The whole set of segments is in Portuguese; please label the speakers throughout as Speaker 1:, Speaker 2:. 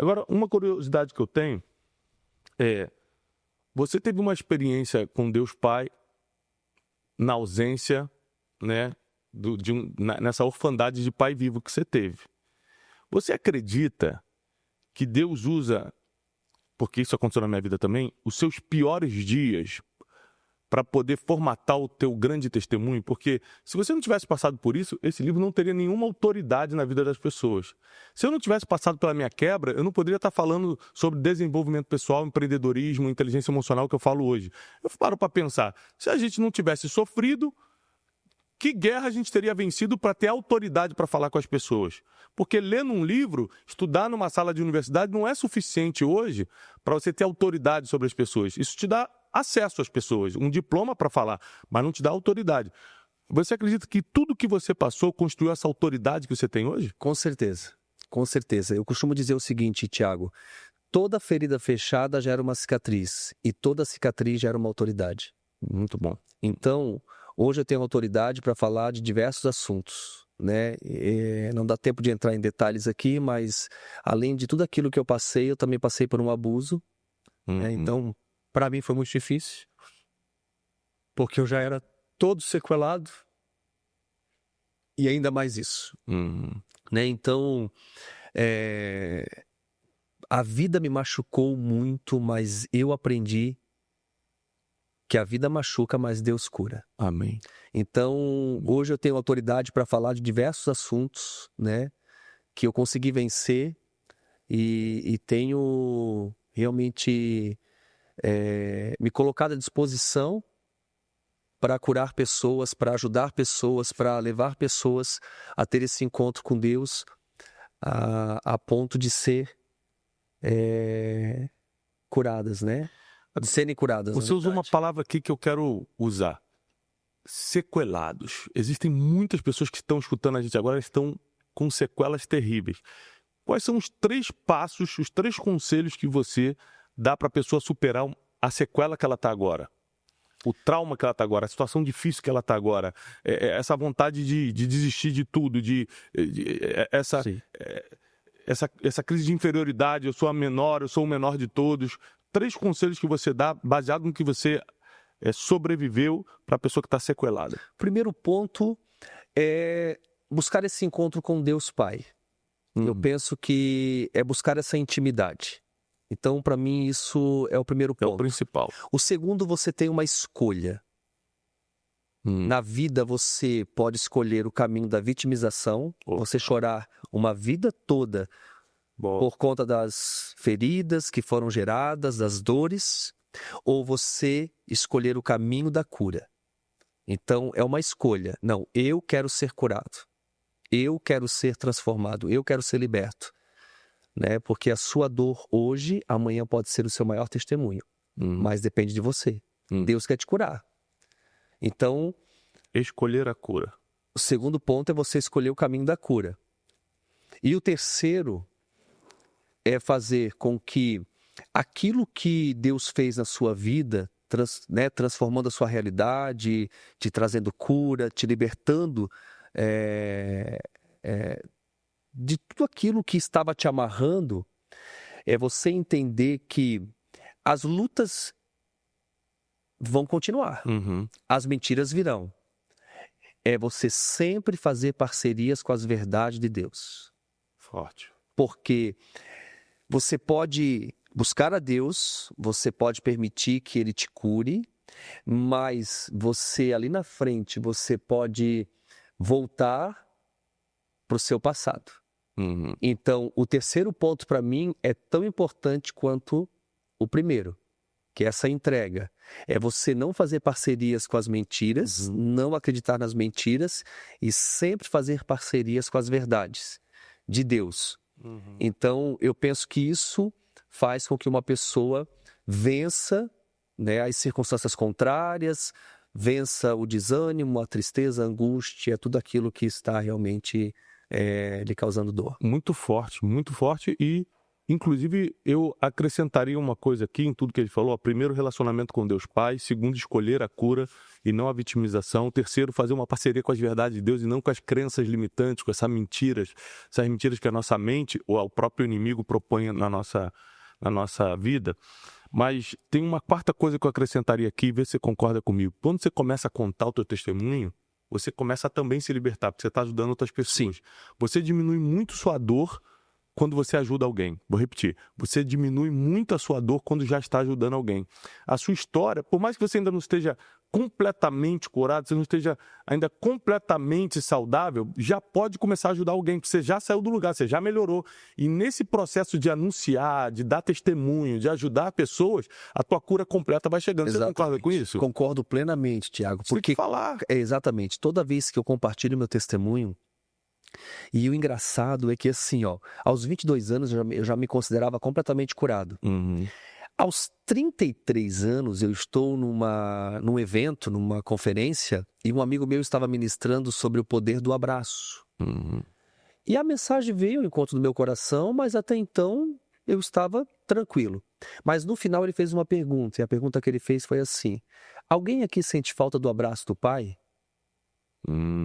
Speaker 1: Agora, uma curiosidade que eu tenho é, você teve uma experiência com Deus Pai na ausência, né, nessa orfandade de pai vivo que você teve. Você acredita que Deus usa, porque isso aconteceu na minha vida também, os seus piores dias para poder formatar o teu grande testemunho? Porque se você não tivesse passado por isso, esse livro não teria nenhuma autoridade na vida das pessoas. Se eu não tivesse passado pela minha quebra, eu não poderia estar falando sobre desenvolvimento pessoal, empreendedorismo, inteligência emocional que eu falo hoje. Eu paro para pensar, se a gente não tivesse sofrido, que guerra a gente teria vencido para ter autoridade para falar com as pessoas? Porque ler num livro, estudar numa sala de universidade não é suficiente hoje para você ter autoridade sobre as pessoas. Isso te dá acesso às pessoas, um diploma para falar, mas não te dá autoridade. Você acredita que tudo que você passou construiu essa autoridade que você tem hoje?
Speaker 2: Com certeza, com certeza. Eu costumo dizer o seguinte, Tiago, toda ferida fechada gera uma cicatriz e toda cicatriz gera uma autoridade.
Speaker 1: Muito bom.
Speaker 2: Então, hoje eu tenho autoridade para falar de diversos assuntos, né? Não dá tempo de entrar em detalhes aqui, mas além de tudo aquilo que eu passei, eu também passei por um abuso, né? Então, para mim foi muito difícil, porque eu já era todo sequelado e ainda mais isso, né? Então, a vida me machucou muito, mas eu aprendi que a vida machuca, mas Deus cura.
Speaker 1: Amém.
Speaker 2: Então, hoje eu tenho autoridade para falar de diversos assuntos, né? Que eu consegui vencer e tenho realmente me colocado à disposição para curar pessoas, para ajudar pessoas, para levar pessoas a ter esse encontro com Deus a ponto de ser curadas, né? De serem curadas.
Speaker 1: Você usou uma palavra aqui que eu quero usar. Sequelados. Existem muitas pessoas que estão escutando a gente agora, estão com sequelas terríveis. Quais são os 3 passos, os 3 conselhos que você dá para a pessoa superar a sequela que ela está agora? O trauma que ela está agora, a situação difícil que ela está agora, essa vontade de desistir de tudo, essa crise de inferioridade, eu sou a menor, eu sou o menor de todos. 3 conselhos que você dá, baseado no que você sobreviveu para a pessoa que está sequelada.
Speaker 2: Primeiro ponto é buscar esse encontro com Deus Pai. Eu penso que é buscar essa intimidade. Então, para mim, isso é o primeiro ponto.
Speaker 1: É o principal.
Speaker 2: O segundo, você tem uma escolha. Na vida, você pode escolher o caminho da vitimização, você chorar uma vida toda por conta das feridas que foram geradas, das dores, ou você escolher o caminho da cura. Então, é uma escolha. Não, eu quero ser curado. Eu quero ser transformado. Eu quero ser liberto. Né? Porque a sua dor hoje, amanhã pode ser o seu maior testemunho. Mas depende de você. Deus quer te curar. Então,
Speaker 1: escolher a cura.
Speaker 2: O segundo ponto é você escolher o caminho da cura. E o terceiro é fazer com que aquilo que Deus fez na sua vida, transformando a sua realidade, te trazendo cura, te libertando de tudo aquilo que estava te amarrando, é você entender que as lutas vão continuar, as mentiras virão. É você sempre fazer parcerias com as verdades de Deus.
Speaker 1: Forte.
Speaker 2: Porque você pode buscar a Deus, você pode permitir que Ele te cure, mas você ali na frente, você pode voltar para o seu passado. Então, o terceiro ponto para mim é tão importante quanto o primeiro, que é essa entrega. É você não fazer parcerias com as mentiras, não acreditar nas mentiras e sempre fazer parcerias com as verdades de Deus. Então, eu penso que isso faz com que uma pessoa vença, né, as circunstâncias contrárias, vença o desânimo, a tristeza, a angústia, tudo aquilo que está realmente lhe causando dor.
Speaker 1: Muito forte e Inclusive, eu acrescentaria uma coisa aqui em tudo que ele falou. Ó, primeiro, relacionamento com Deus Pai. Segundo, escolher a cura e não a vitimização. Terceiro, fazer uma parceria com as verdades de Deus e não com as crenças limitantes, com essas mentiras que a nossa mente ou o próprio inimigo propõe na nossa vida. Mas tem uma quarta coisa que eu acrescentaria aqui, vê se você concorda comigo. Quando você começa a contar o teu testemunho, você começa a também se libertar, porque você está ajudando outras pessoas.
Speaker 2: Sim.
Speaker 1: Você diminui muito sua dor quando você ajuda alguém. Vou repetir. Você diminui muito a sua dor quando já está ajudando alguém. A sua história, por mais que você ainda não esteja completamente curado, você não esteja ainda completamente saudável, já pode começar a ajudar alguém, porque você já saiu do lugar, você já melhorou. E nesse processo de anunciar, de dar testemunho, de ajudar pessoas, a tua cura completa vai chegando.
Speaker 2: Exatamente.
Speaker 1: Você concorda com isso?
Speaker 2: Concordo plenamente, Tiago.
Speaker 1: Você tem que falar.
Speaker 2: Exatamente. Toda vez que eu compartilho meu testemunho, e o engraçado é que assim, aos 22 anos eu já me considerava completamente curado.
Speaker 1: Uhum.
Speaker 2: Aos 33 anos eu estou num evento, numa conferência, e um amigo meu estava ministrando sobre o poder do abraço.
Speaker 1: Uhum.
Speaker 2: E a mensagem veio ao encontro do meu coração, mas até então eu estava tranquilo. Mas no final ele fez uma pergunta, e a pergunta que ele fez foi assim: alguém aqui sente falta do abraço do pai?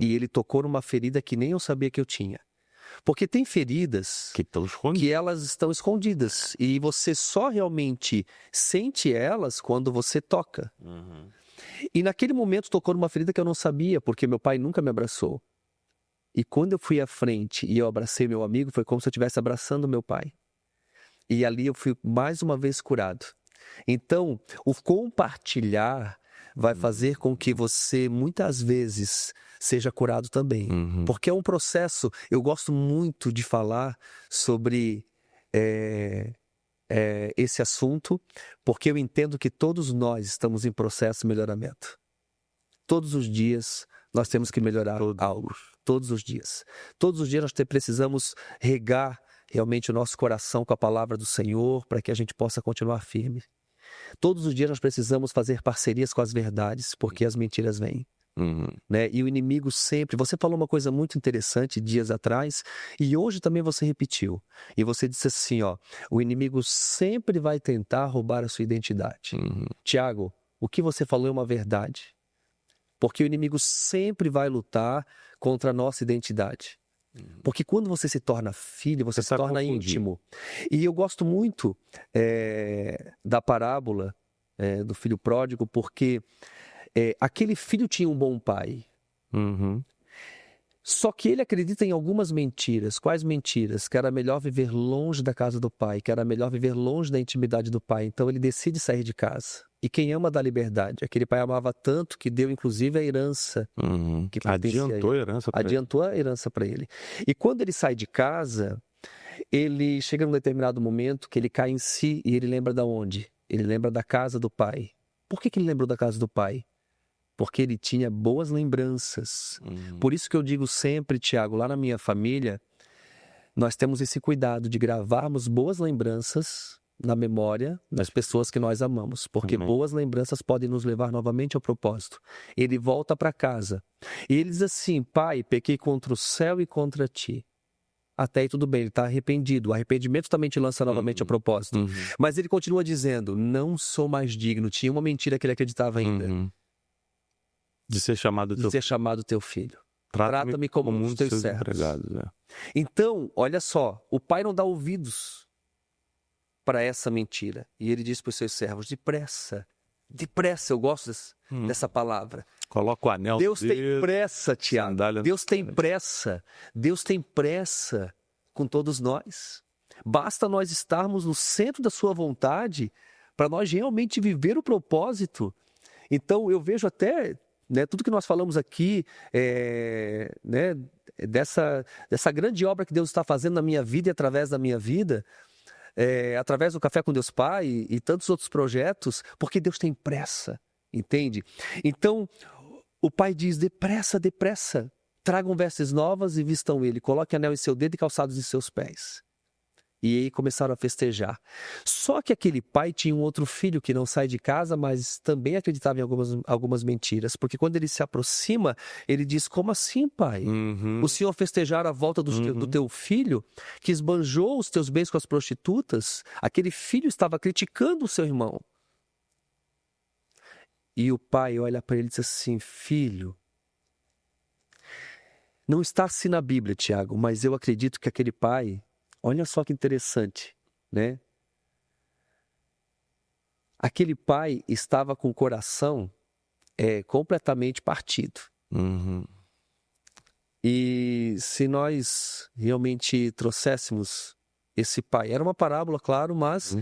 Speaker 2: E ele tocou numa ferida que nem eu sabia que eu tinha. Porque tem feridas que elas estão escondidas e você só realmente sente elas quando você toca.
Speaker 1: Uhum.
Speaker 2: E naquele momento tocou numa ferida que eu não sabia, porque meu pai nunca me abraçou. E quando eu fui à frente e eu abracei meu amigo, foi como se eu estivesse abraçando meu pai. E ali eu fui mais uma vez curado. Então, o compartilhar vai fazer com que você, muitas vezes, seja curado também.
Speaker 1: Uhum.
Speaker 2: Porque é um processo, eu gosto muito de falar sobre esse assunto, porque eu entendo que todos nós estamos em processo de melhoramento. Todos os dias nós temos que melhorar algo. Todos os dias. Todos os dias nós precisamos regar realmente o nosso coração com a palavra do Senhor, para que a gente possa continuar firme. Todos os dias nós precisamos fazer parcerias com as verdades, porque as mentiras vêm.
Speaker 1: Uhum.
Speaker 2: Né? E o inimigo sempre... Você falou uma coisa muito interessante dias atrás, e hoje também você repetiu. E você disse assim, o inimigo sempre vai tentar roubar a sua identidade.
Speaker 1: Uhum.
Speaker 2: Tiago, o que você falou é uma verdade. Porque o inimigo sempre vai lutar contra a nossa identidade. Porque quando você se torna filho, você se torna íntimo. E eu gosto muito da parábola do filho pródigo, porque aquele filho tinha um bom pai.
Speaker 1: Uhum.
Speaker 2: Só que ele acredita em algumas mentiras. Quais mentiras? Que era melhor viver longe da casa do pai, que era melhor viver longe da intimidade do pai. Então ele decide sair de casa. E quem ama dá liberdade. Aquele pai amava tanto que deu inclusive a herança.
Speaker 1: Uhum.
Speaker 2: Que adiantou a herança para ele. E quando ele sai de casa, ele chega num determinado momento que ele cai em si e ele lembra de onde? Ele lembra da casa do pai. Por que ele lembrou da casa do pai? Porque ele tinha boas lembranças. Por isso que eu digo sempre, Tiago, lá na minha família, nós temos esse cuidado de gravarmos boas lembranças na memória das pessoas que nós amamos, porque boas lembranças podem nos levar novamente ao propósito. Ele volta para casa e ele diz assim: pai, pequei contra o céu e contra ti. Até aí tudo bem, ele está arrependido. O arrependimento também te lança novamente ao propósito. Mas ele continua dizendo: não sou mais digno. Tinha uma mentira que ele acreditava ainda.
Speaker 1: De ser chamado
Speaker 2: teu filho. Trata-me como um dos teus servos. Então, olha só, o pai não dá ouvidos para essa mentira. E ele diz para os seus servos: depressa, eu gosto dessa palavra.
Speaker 1: Coloca o anel.
Speaker 2: Deus tem pressa, Tiago. Deus tem pressa com todos nós. Basta nós estarmos no centro da sua vontade para nós realmente viver o propósito. Então, eu vejo até... tudo que nós falamos aqui, dessa grande obra que Deus está fazendo na minha vida e através da minha vida, através do Café com Deus Pai e tantos outros projetos, porque Deus tem pressa, entende? Então, o pai diz: depressa, tragam vestes novas e vistam ele, coloque anel em seu dedo e calçados em seus pés. E aí começaram a festejar. Só que aquele pai tinha um outro filho que não sai de casa, mas também acreditava em algumas mentiras. Porque quando ele se aproxima, ele diz: como assim, pai? O senhor festejar a volta do teu filho, que esbanjou os teus bens com as prostitutas? Aquele filho estava criticando o seu irmão. E o pai olha para ele e diz assim: filho, não está assim na Bíblia, Tiago, mas eu acredito que aquele pai, olha só que interessante, né? Aquele pai estava com o coração completamente partido. E se nós realmente trouxéssemos esse pai, era uma parábola, claro, mas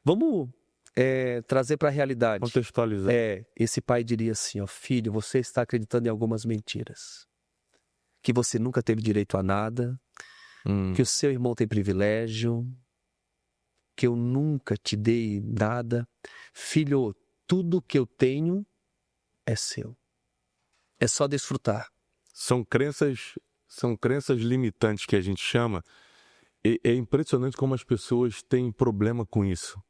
Speaker 2: vamos trazer para a realidade.
Speaker 1: Contextualizar.
Speaker 2: Esse pai diria assim: ó, filho, você está acreditando em algumas mentiras. Que você nunca teve direito a nada, que o seu irmão tem privilégio, que eu nunca te dei nada. Filho, tudo que eu tenho é seu. É só desfrutar.
Speaker 1: São crenças limitantes que a gente chama. E é impressionante como as pessoas têm problema com isso.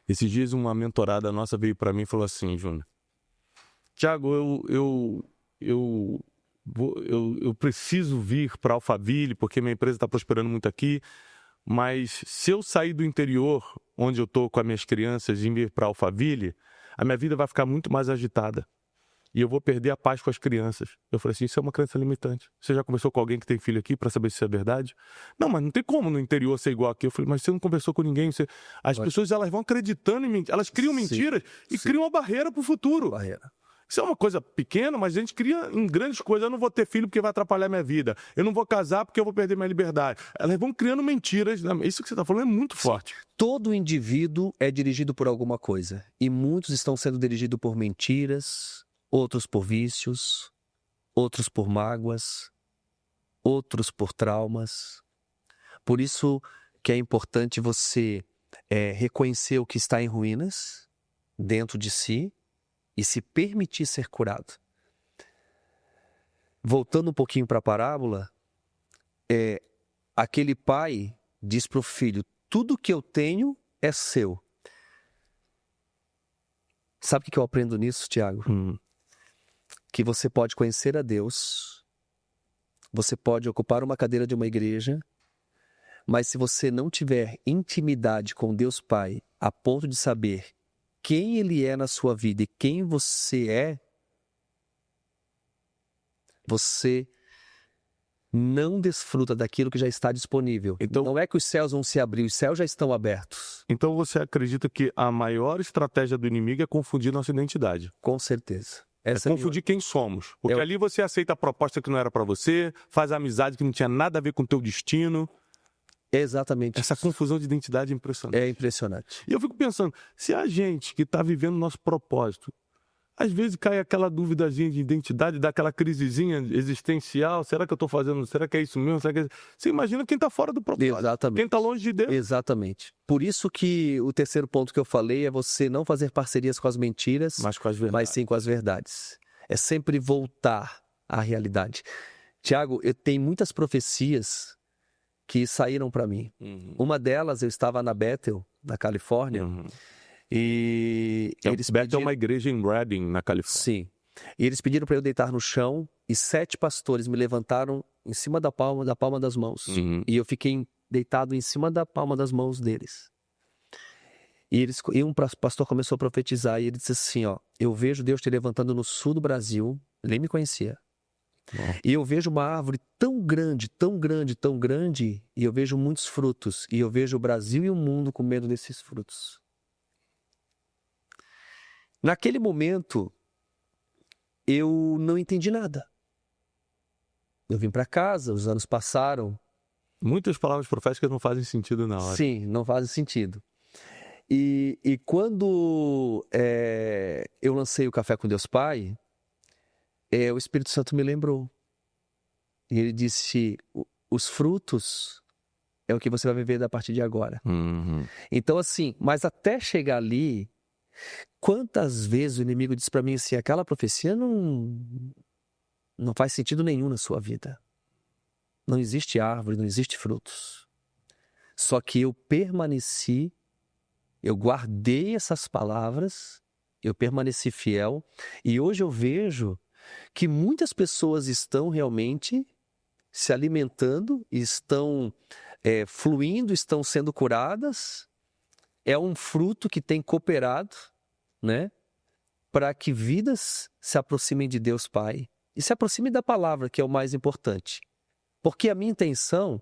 Speaker 1: Esses dias uma mentorada nossa veio para mim e falou assim: Júnior, Tiago, eu preciso vir para Alphaville porque minha empresa está prosperando muito aqui, mas se eu sair do interior, onde eu estou com as minhas crianças, e vir para Alphaville, a minha vida vai ficar muito mais agitada e eu vou perder a paz com as crianças. Eu falei assim: isso é uma crença limitante. Você já conversou com alguém que tem filho aqui para saber se isso é verdade? Não, mas não tem como no interior ser igual aqui. Eu falei: mas você não conversou com ninguém? As pessoas, elas vão acreditando em mentiras, elas criam mentiras e criam uma barreira para o futuro. Isso é uma coisa pequena, mas a gente cria em grandes coisas. Eu não vou ter filho porque vai atrapalhar minha vida. Eu não vou casar porque eu vou perder minha liberdade. Elas vão criando mentiras. Isso que você está falando é muito forte.
Speaker 2: Todo indivíduo é dirigido por alguma coisa. E muitos estão sendo dirigidos por mentiras, outros por vícios, outros por mágoas, outros por traumas. Por isso que é importante você reconhecer o que está em ruínas dentro de si e se permitir ser curado. Voltando um pouquinho para a parábola, aquele pai diz para o filho: tudo que eu tenho é seu. Sabe o que eu aprendo nisso, Tiago? Que você pode conhecer a Deus, você pode ocupar uma cadeira de uma igreja, mas se você não tiver intimidade com Deus Pai, a ponto de saber quem Ele é na sua vida e quem você é, você não desfruta daquilo que já está disponível. Então, não é que os céus vão se abrir, os céus já estão abertos.
Speaker 1: Então você acredita que a maior estratégia do inimigo é confundir nossa identidade?
Speaker 2: Com certeza.
Speaker 1: Confundir quem somos. Porque ali você aceita a proposta que não era para você, faz a amizade que não tinha nada a ver com o teu destino.
Speaker 2: Exatamente.
Speaker 1: Essa confusão de identidade é impressionante.
Speaker 2: É impressionante.
Speaker 1: E eu fico pensando, se a gente que está vivendo o nosso propósito, às vezes cai aquela duvidazinha de identidade, dá aquela crisezinha existencial, será que eu estou fazendo, será que é isso mesmo? Você imagina quem está fora do propósito.
Speaker 2: Exatamente.
Speaker 1: Quem está longe de Deus.
Speaker 2: Exatamente. Por isso que o terceiro ponto que eu falei é você não fazer parcerias com as mentiras, mas sim com as verdades. É sempre voltar à realidade. Tiago, eu tenho muitas profecias que saíram para mim. Uma delas, eu estava na Bethel, na Califórnia, e eles
Speaker 1: Bethel é uma igreja em Redding, na Califórnia.
Speaker 2: Sim. E eles pediram para eu deitar no chão e 7 pastores me levantaram em cima da palma das mãos. E eu fiquei deitado em cima da palma das mãos deles. E um pastor começou a profetizar e ele disse assim, ó: eu vejo Deus te levantando no sul do Brasil, ele nem me conhecia. E eu vejo uma árvore tão grande, tão grande, tão grande, e eu vejo muitos frutos, e eu vejo o Brasil e o mundo comendo desses frutos. Naquele momento, eu não entendi nada. Eu vim para casa, os anos passaram.
Speaker 1: Muitas palavras proféticas não fazem sentido na hora.
Speaker 2: Sim, não fazem sentido. E quando eu lancei o Café com Deus Pai, o Espírito Santo me lembrou. E ele disse, os frutos é o que você vai viver a partir de agora. Então assim, mas até chegar ali, quantas vezes o inimigo disse para mim assim, aquela profecia não faz sentido nenhum na sua vida. Não existe árvore, não existe frutos. Só que eu permaneci, eu guardei essas palavras, eu permaneci fiel, e hoje eu vejo que muitas pessoas estão realmente se alimentando, estão fluindo, estão sendo curadas. É um fruto que tem cooperado, né, para que vidas se aproximem de Deus Pai e se aproximem da palavra, que é o mais importante. Porque a minha intenção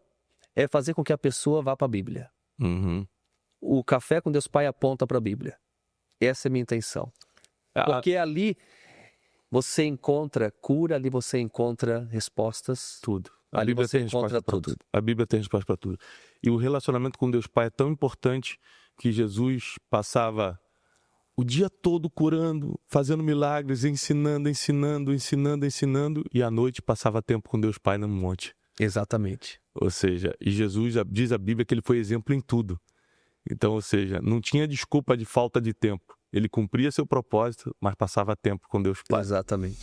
Speaker 2: é fazer com que a pessoa vá para a Bíblia.
Speaker 1: Uhum.
Speaker 2: O Café com Deus Pai aponta para a Bíblia. Essa é a minha intenção. Porque ali você encontra cura, ali você encontra respostas.
Speaker 1: Tudo. A
Speaker 2: Ali
Speaker 1: Bíblia
Speaker 2: você
Speaker 1: tem resposta
Speaker 2: encontra
Speaker 1: para
Speaker 2: tudo.
Speaker 1: tudo. A Bíblia tem resposta para tudo. E o relacionamento com Deus Pai é tão importante que Jesus passava o dia todo curando, fazendo milagres, ensinando, e à noite passava tempo com Deus Pai no monte.
Speaker 2: Exatamente.
Speaker 1: Ou seja, e Jesus diz a Bíblia que ele foi exemplo em tudo. Então, ou seja, não tinha desculpa de falta de tempo. Ele cumpria seu propósito, mas passava tempo com Deus Pai.
Speaker 2: Exatamente.